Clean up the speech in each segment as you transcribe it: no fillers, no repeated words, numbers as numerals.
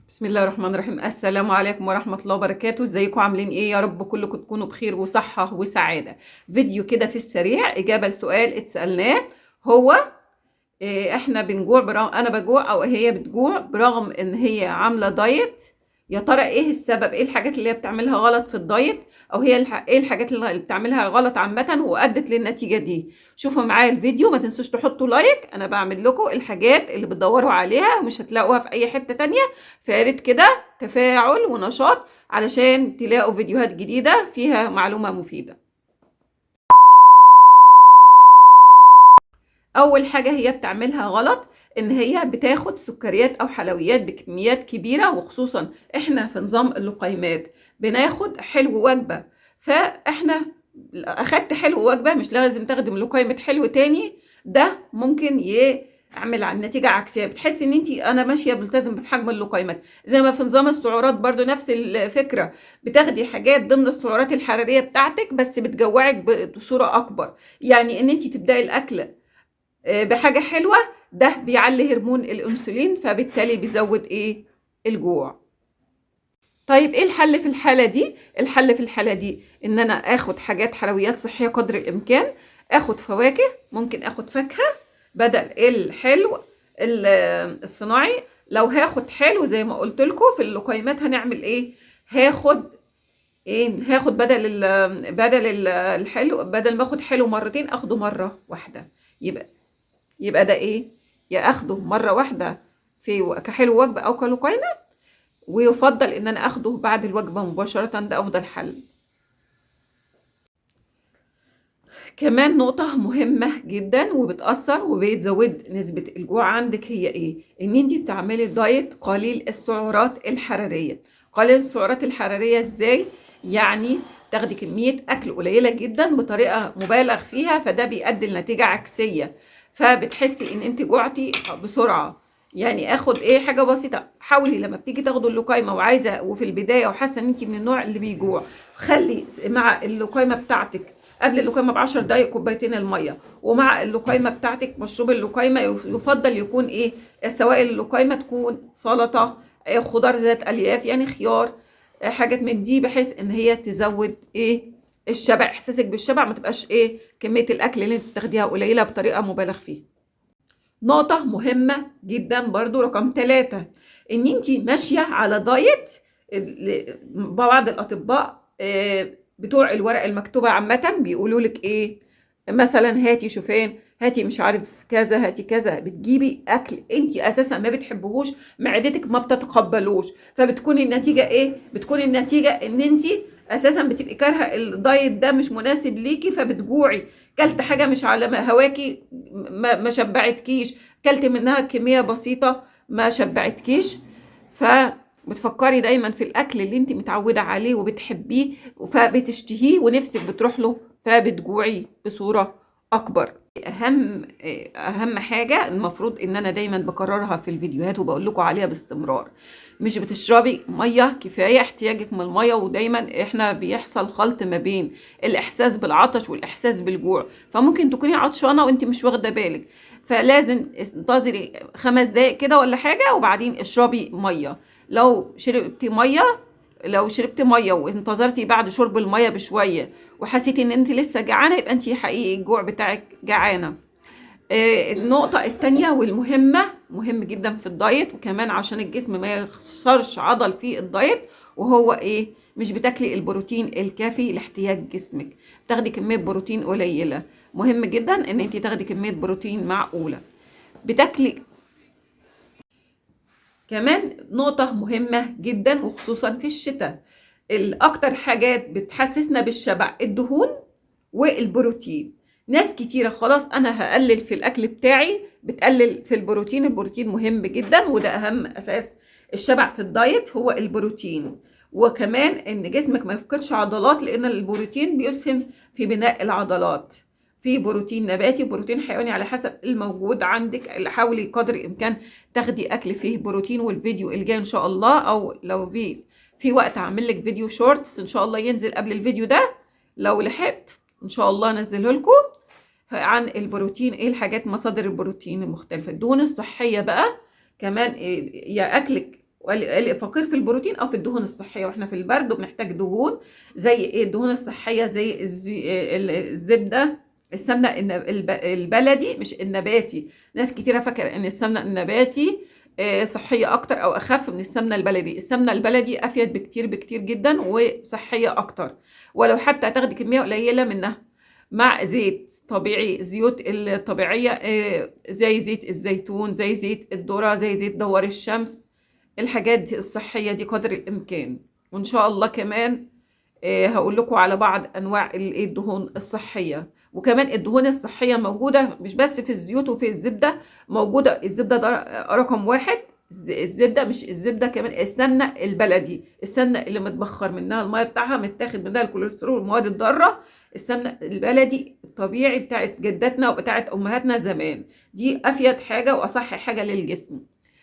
بسم الله الرحمن الرحيم. السلام عليكم ورحمة الله وبركاته. ازيكم عاملين ايه؟ يا رب كلكم تكونوا بخير وصحة وسعادة. فيديو كده في السريع إجابة لسؤال اتسألناه. هو احنا بنجوع برغم انا بجوع او هي بتجوع برغم ان هي عاملة دايت. يا ترى ايه السبب؟ ايه الحاجات اللي هي بتعملها غلط في الدايت؟ او هي ايه الحاجات اللي بتعملها غلط عامة وادت للنتيجة دي؟ شوفوا معايا الفيديو، ما تنسوش تحطوا لايك. انا بعمل لكم الحاجات اللي بتدوروا عليها ومش هتلاقوها في اي حتة تانية، فياريت كده تفاعل ونشاط علشان تلاقوا فيديوهات جديدة فيها معلومة مفيدة. اول حاجه هي بتعملها غلط ان هي بتاخد سكريات او حلويات بكميات كبيره، وخصوصا احنا في نظام اللقيمات بناخد حلو وجبه. فاحنا اخدت حلو وجبه، مش لازم تاخدي لقيمه حلو تاني. ده ممكن يعمل عن نتيجه عكسيه، بتحسي ان انا ماشيه ملتزم بحجم اللقيمات. زي ما في نظام السعرات برضو نفس الفكره، بتاخدي حاجات ضمن السعرات الحراريه بتاعتك بس بتجوعك بصوره اكبر. يعني ان انت تبداي الاكل بحاجة حلوة، ده بيعلي هرمون الأنسولين، فبالتالي بيزود الجوع. طيب ايه الحل في الحالة دي؟ الحل في الحالة دي ان انا اخد حاجات حلويات صحية قدر الامكان، اخد فواكه، ممكن اخد فاكهة بدل الحلو الصناعي. لو هاخد حلو زي ما قلت لكم في اللقيمات هنعمل ايه؟ هاخد الحلو، بدل ما اخد حلو مرتين اخده مرة واحدة. يبقى ده يا اخده مره واحده كحلو وجبه او كلقيمه، ويفضل ان انا اخده بعد الوجبه مباشره، ده افضل حل. كمان نقطة مهمة جدا وبتأثر وبتزود نسبة الجوع عندك هي ان انت بتعملي دايت قليل السعرات الحرارية. قليل السعرات الحرارية ازاي؟ يعني تاخدي كمية اكل قليلة جدا بطريقة مبالغ فيها، فده بيؤدي لنتيجة عكسية، فبتحسي ان انت جوعتي بسرعة. يعني اخد حاجة بسيطة. حاولي لما بتيجي تاخدوا اللقايمة وعايزة وفي البداية وحاسة ان انت من النوع اللي بيجوع، خلي مع اللقايمة بتاعتك قبل اللقايمه ب10 دقائق كوبايتين الميه، ومع اللقايمه بتاعتك مشروب اللقايمه يفضل يكون السوائل اللقايمه تكون سلطه، خضار ذات الياف يعني خيار، حاجات من دي، بحيث ان هي تزود الشبع، احساسك بالشبع، ما تبقاش كميه الاكل اللي انت بتاخديها قليله بطريقه مبالغ فيها. نقطه مهمه جدا برضو رقم 3، ان انت ماشيه على دايت. بعض الاطباء بتوع الورق المكتوبه عامه بيقولوا لك مثلا هاتي شوفان، هاتي مش عارف كذا، هاتي كذا، بتجيبي اكل انت اساسا ما بتحبهوش، معدتك ما بتتقبلوش، فبتكون النتيجه بتكون النتيجه ان انت اساسا بتبقي كارهه الدايت ده، مش مناسب ليكي، فبتجوعي. كلت حاجه مش على هواكي، ما شبعتكيش، كلت منها كميه بسيطه ما شبعتكيش. فبتفكري دايما في الاكل اللي انت متعوده عليه وبتحبيه، فبتشتهيه ونفسك بتروح له، فبتجوعي بصوره اكبر. اهم حاجه المفروض ان انا دايما بكررها في الفيديوهات وبقول لكم عليها باستمرار: مش بتشربي ميه كفايه، احتياجك من الميه، ودايما احنا بيحصل خلط ما بين الاحساس بالعطش والاحساس بالجوع، فممكن تكوني عطشانه وانت مش واخده بالك، فلازم انتظري 5 دقايق كده ولا حاجه وبعدين اشربي ميه. لو شربتي ميه وانتظرتي بعد شرب الميه بشويه وحسيتي ان انت لسه جعانه، يبقى انت حقيقي الجوع بتاعك جعانه. النقطة التانية والمهمة، مهم جدا في الدايت وكمان عشان الجسم ما يخسرش عضل في الدايت، وهو مش بتاكلي البروتين الكافي لاحتياج جسمك، تاخدي كمية بروتين قليلة. مهم جدا ان انت تاخدي كمية بروتين معقولة. بتاكلي كمان نقطة مهمة جدا وخصوصا في الشتاء، الأكتر حاجات بتحسسنا بالشبع الدهون والبروتين. ناس كتيرة خلاص أنا هقلل في الأكل بتاعي بتقلل في البروتين. البروتين مهم جدا وده أهم أساس الشبع في الدايت، هو البروتين. وكمان إن جسمك ما يفقدش عضلات، لأن البروتين بيسهم في بناء العضلات. في بروتين نباتي وبروتين حيواني على حسب الموجود عندك. اللي حاولي قدر الامكان تاخدي اكل فيه بروتين. والفيديو الجاي ان شاء الله، او لو في وقت هعمل لك فيديو شورتس ان شاء الله ينزل قبل الفيديو ده، لو لحقت ان شاء الله انزله لكم، عن البروتين، الحاجات مصادر البروتين المختلفه. الدهون الصحيه بقى كمان يا اكلك فقير في البروتين او في الدهون الصحيه، واحنا في البرد وبنحتاج دهون زي ايه؟ الدهون الصحيه زي الزبده، السمنه البلدي مش النباتي. ناس كتيره فاكره ان السمنه النباتي صحيه اكتر او اخف من السمنه البلدي. السمنه البلدي افيد بكتير بكتير جدا وصحيه اكتر، ولو حتى هتاخدي كميه قليله منها مع زيت طبيعي. الزيوت الطبيعيه زي زيت الزيتون، زي زيت الذره، زي زيت دوار الشمس، الحاجات دي الصحيه دي قدر الامكان. وان شاء الله كمان هقول لكم على بعض انواع الدهون الصحيه. وكمان الدهون الصحيه موجوده مش بس في الزيوت وفي الزبده، موجوده الزبده ده رقم واحد. الزبده مش الزبده، كمان السمنه البلدي، السمنه اللي متبخر منها الميه بتاعها، متاخد منها الكوليسترول والمواد الضاره. السمنه البلدي الطبيعي بتاعت جداتنا وبتاعت امهاتنا زمان، دي افيد حاجه واصح حاجه للجسم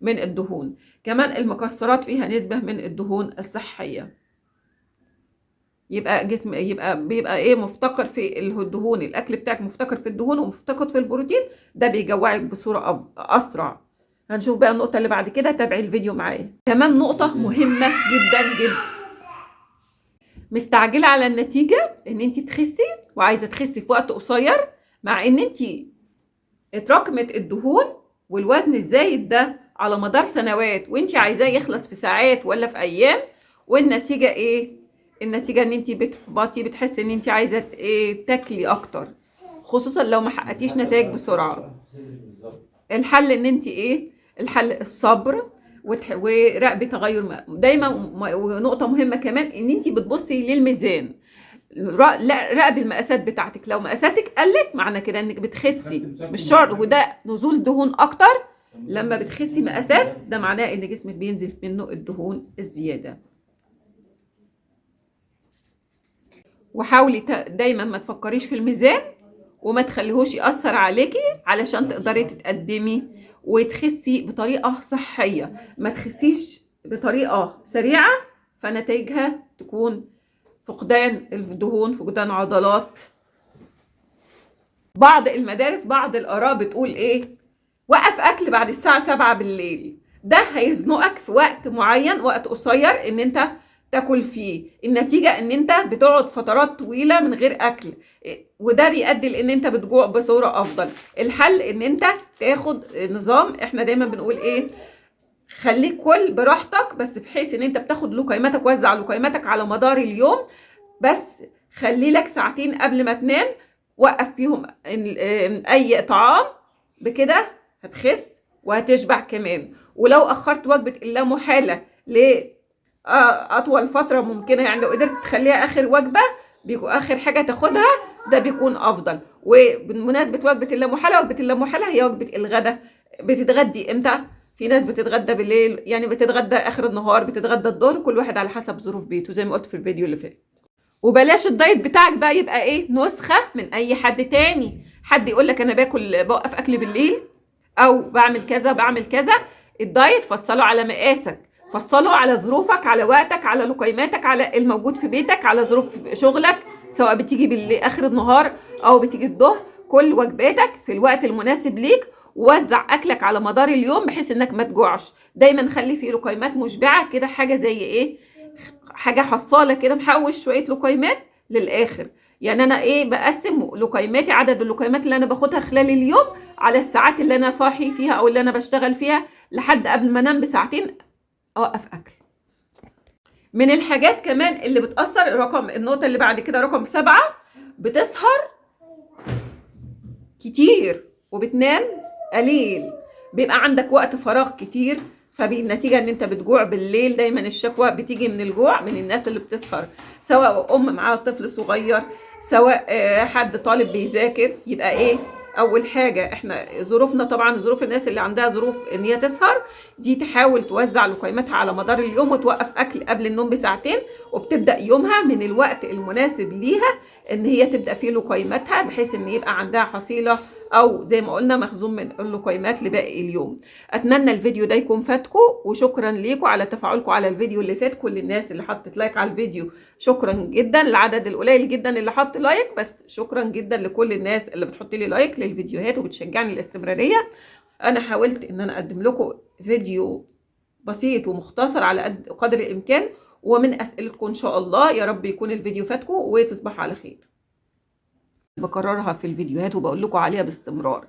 من الدهون. كمان المكسرات فيها نسبه من الدهون الصحيه. يبقى جسم بيبقى ايه؟ مفتقر في الدهون. الاكل بتاعك مفتقر في الدهون ومفتقر في البروتين، ده بيجوعك بصوره اسرع. هنشوف بقى النقطه اللي بعد كده، تابعي الفيديو معايا. كمان نقطه مهمه جدا جدا، مستعجله على النتيجه ان انت تخسي وعايزه تخسي في وقت قصير، مع ان انت اتراكمت الدهون والوزن الزايد ده على مدار سنوات، وانت عايزاه يخلص في ساعات ولا في ايام، والنتيجه ايه؟ النتيجه ان انت بتحبطي، بتحسي ان انت عايزه ايه؟ تاكلي اكتر، خصوصا لو ما حققتيش نتائج بسرعه. الحل ان انت ايه؟ الحل الصبر وراقبي تغير دايما. ونقطه مهمه كمان ان انت بتبصي للميزان. لا، راقبي المقاسات بتاعتك، لو مقاساتك قلت معنى كده انك بتخسي، مش شرط، وده نزول دهون اكتر. لما بتخسي مقاسات ده معناه ان جسمك بينزل منه الدهون الزياده. وحاولي دايما ما تفكريش في الميزان وما تخليهوش يأثر عليكي، علشان تقدري تتقدمي وتخسي بطريقة صحية. ما تخسيش بطريقة سريعة فنتائجها تكون فقدان الدهون، فقدان عضلات. بعض المدارس، بعض الآراء بتقول ايه؟ وقف أكل بعد الساعة 7 بالليل، ده هيزنقك في وقت معين، وقت قصير ان انت تاكل فيه. النتيجة ان انت بتقعد فترات طويلة من غير اكل، وده بيؤدي لان انت بتجوع بصورة افضل. الحل ان انت تاخد نظام. احنا دايما بنقول ايه؟ خليك كل براحتك، بس بحيث ان انت بتاخد لقيمتك، وزع لقيمتك على مدار اليوم، بس خلي لك ساعتين قبل ما تنام وقف فيهم اي طعام. بكده هتخس وهتشبع كمان. ولو اخرت وجبة اللامحالة اطول فتره ممكنه، يعني لو قدرت تخليها اخر وجبه، بيكون اخر حاجه تاخدها، ده بيكون افضل. وبمناسبه وجبه اللامحاله، وجبه اللامحاله هي وجبه الغداء. بتتغدي امتى؟ في ناس بتتغدى بالليل، يعني بتتغدى اخر النهار، بتتغدى الظهر، كل واحد على حسب ظروف بيته زي ما قلت في الفيديو اللي فات. وبلاش الدايت بتاعك بقى يبقى ايه؟ نسخه من اي حد تاني. حد يقول لك انا بوقف اكل بالليل او بعمل كذا بعمل كذا. الدايت فصله على مقاسك، فصله على ظروفك، على وقتك، على لقيماتك، على الموجود في بيتك، على ظروف شغلك، سواء بتيجي بالليل اخر النهار او بتيجي الظهر. كل وجباتك في الوقت المناسب ليك، ووزع اكلك على مدار اليوم بحيث انك ما تجوعش. دايما خلي في لقيمات مشبعه كده، حاجه زي ايه؟ حاجه حصاله كده، محوش شويه لقيمات للاخر. يعني انا ايه؟ بقسم لقيماتي، عدد اللقيمات اللي انا باخدها خلال اليوم على الساعات اللي انا صاحي فيها او اللي انا بشتغل فيها، لحد قبل ما انام بساعتين اوقف اكل. من الحاجات كمان اللي بتأثر، النقطة اللي بعد كده رقم 7، بتسهر كتير وبتنام قليل، بيبقى عندك وقت فراغ كتير، فبالنتيجة ان انت بتجوع بالليل. دايما الشكوى بتيجي من الجوع من الناس اللي بتسهر، سواء ام معاها طفل صغير، سواء حد طالب بيذاكر. يبقى ايه؟ اول حاجة احنا ظروفنا، طبعا ظروف الناس اللي عندها ظروف ان هي تسهر دي، تحاول توزع لقيمتها على مدار اليوم وتوقف اكل قبل النوم بساعتين، وبتبدأ يومها من الوقت المناسب ليها ان هي تبدأ فيه لقيمتها، بحيث ان يبقى عندها حصيلة او زي ما قلنا مخزون من اللقيمات لباقي اليوم. اتمنى الفيديو ده يكون فاتكم، وشكرا ليكم على تفاعلكم على الفيديو اللي فات. كل الناس اللي حطت لايك على الفيديو شكرا جدا، العدد القليل جدا اللي حط لايك، بس شكرا جدا لكل الناس اللي بتحط لي لايك للفيديوهات وبتشجعني الاستمرارية. انا حاولت ان انا اقدم لكم فيديو بسيط ومختصر على قدر الامكان ومن اسئلتكم ان شاء الله. يا رب يكون الفيديو فاتكم وتصبحوا على خير. بكررها في الفيديوهات وبقول لكم عليها باستمرار،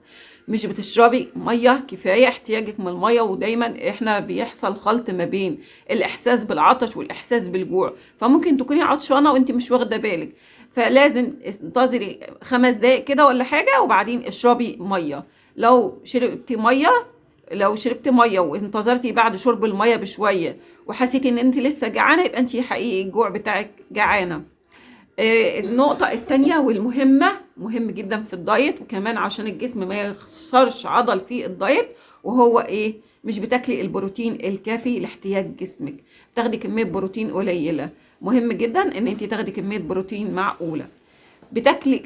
مش بتشربي ميه كفايه، احتياجك من الميه. ودايما احنا بيحصل خلط ما بين الاحساس بالعطش والاحساس بالجوع، فممكن تكوني عطشانه وانت مش واخده بالك، فلازم انتظري 5 دقايق كده ولا حاجه وبعدين اشربي ميه. لو شربتي ميه وانتظرتي بعد شرب الميه بشويه وحسيتي ان انت لسه جعانه، يبقى انت حقيقي الجوع بتاعك جعانه. النقطة التانية والمهمة، مهم جدا في الدايت وكمان عشان الجسم ما يخسرش عضل في الدايت، وهو ايه؟ مش بتاكلي البروتين الكافي لاحتياج جسمك، بتاخدي كمية بروتين قليلة. مهم جدا ان انت تاخدي كمية بروتين معقولة. بتاكلي